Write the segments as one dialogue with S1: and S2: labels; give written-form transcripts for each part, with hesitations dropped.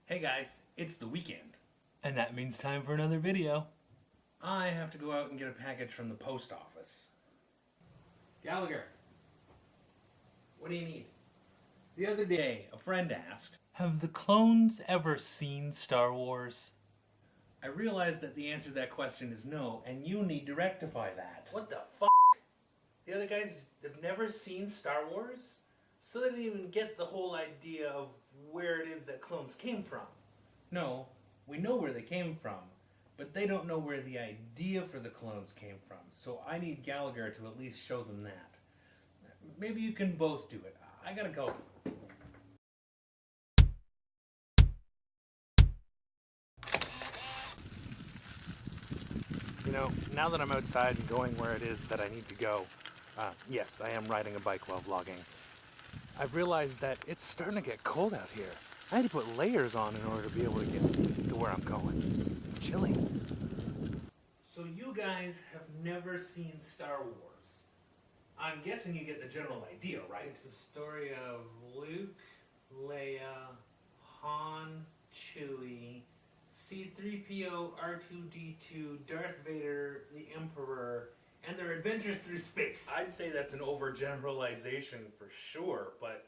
S1: Hey guys, it's the weekend.
S2: And that means time for another video.
S1: I have to go out and get a package from the post office. Gallagher, what do you need? The other day, a friend asked,
S2: Have the clones ever seen Star Wars?
S1: I realized that the answer to that question is no, and you need to rectify that. What the f***? The other guys have never seen Star Wars? So they didn't even get the whole idea of where it is that clones came from. No, we know where they came from, but they don't know where the idea for the clones came from. So I need Gallagher to at least show them that. Maybe you can both do it. I gotta go. You know, now that I'm outside and going where it is that I need to go, yes, I am riding a bike while vlogging. I've realized that it's starting to get cold out here. I had to put layers on in order to be able to get to where I'm going. It's chilly. So you guys have never seen Star Wars. I'm guessing you get the general idea, right? It's the story of Luke, Leia, Han, Chewie, C-3PO, R2-D2, Darth Vader, the Emperor, and their adventures through space. I'd say that's an overgeneralization for sure, but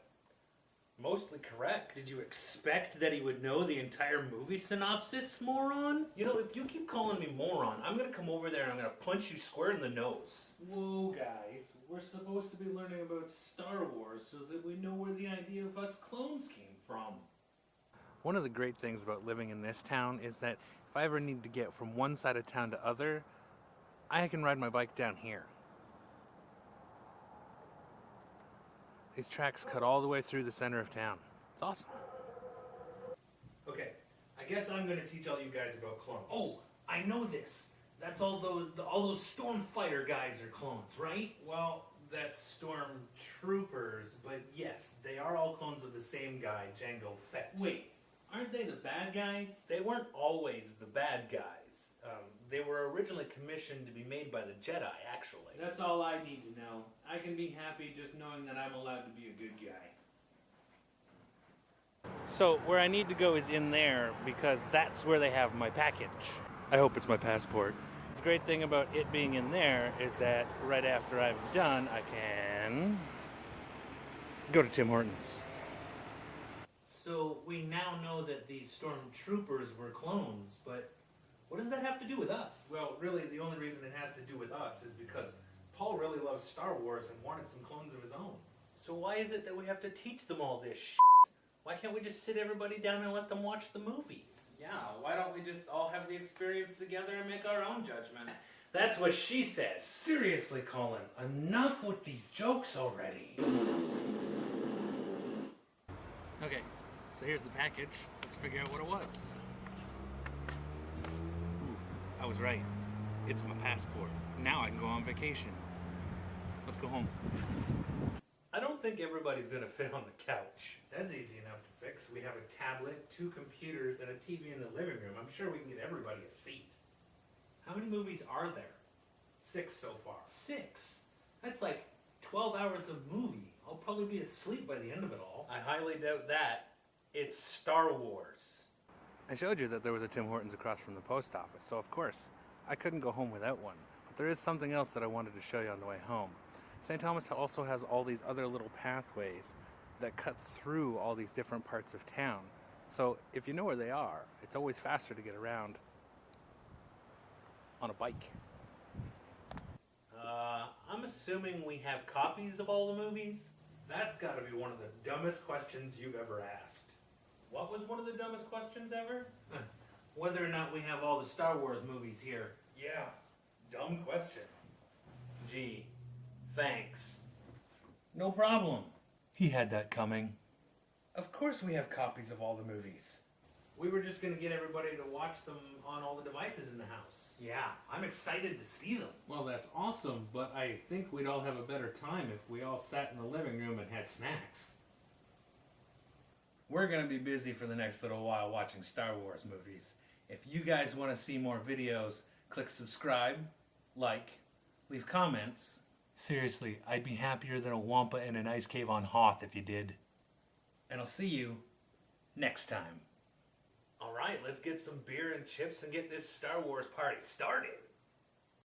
S1: mostly correct. Did you expect that he would know the entire movie synopsis, moron? You know, if you keep calling me moron, I'm gonna come over there and I'm gonna punch you square in the nose. Whoa, guys. We're supposed to be learning about Star Wars so that we know where the idea of us clones came from. One of the great things about living in this town is that if I ever need to get from one side of town to other, I can ride my bike down here. These tracks cut all the way through the center of town. It's awesome. Okay, I guess I'm gonna teach all you guys about clones. Oh, I know this. That's all those Stormfighter guys are clones, right? Well, that's Stormtroopers, but yes, they are all clones of the same guy, Jango Fett. Wait, aren't they the bad guys? They weren't always the bad guys. They were originally commissioned to be made by the Jedi, actually. That's all I need to know. I can be happy just knowing that I'm allowed to be a good guy. So, where I need to go is in there, because that's where they have my package. I hope it's my passport. The great thing about it being in there is that right after I'm done, I can go to Tim Hortons. So, we now know that these Stormtroopers were clones, but what does that have to do with us? Well, really, the only reason it has to do with us is because Paul really loves Star Wars and wanted some clones of his own. So why is it that we have to teach them all this shit? Why can't we just sit everybody down and let them watch the movies? Yeah, why don't we just all have the experience together and make our own judgments? That's what she said. Seriously, Colin, enough with these jokes already. Okay, so here's the package. Let's figure out what it was. I was right. It's my passport. Now I can go on vacation. Let's go home. I don't think everybody's gonna fit on the couch. That's easy enough to fix. We have a tablet, 2 computers, and a TV in the living room. I'm sure we can get everybody a seat. How many movies are there? 6 so far. 6? That's like 12 hours of movie. I'll probably be asleep by the end of it all. I highly doubt that. It's Star Wars. I showed you that there was a Tim Hortons across from the post office, so of course, I couldn't go home without one. But there is something else that I wanted to show you on the way home. St. Thomas also has all these other little pathways that cut through all these different parts of town. So if you know where they are, it's always faster to get around on a bike. I'm assuming we have copies of all the movies? That's gotta be one of the dumbest questions you've ever asked. What was one of the dumbest questions ever? Whether or not we have all the Star Wars movies here. Yeah, dumb question. Gee, thanks. No problem.
S2: He had that coming.
S1: Of course we have copies of all the movies. We were just going to get everybody to watch them on all the devices in the house. Yeah, I'm excited to see them. Well, that's awesome, but I think we'd all have a better time if we all sat in the living room and had snacks. We're going to be busy for the next little while watching Star Wars movies. If you guys want to see more videos, click subscribe, like, leave comments.
S2: Seriously, I'd be happier than a Wampa in an ice cave on Hoth if you did.
S1: And I'll see you next time. let's get some beer and chips and get this Star Wars party started.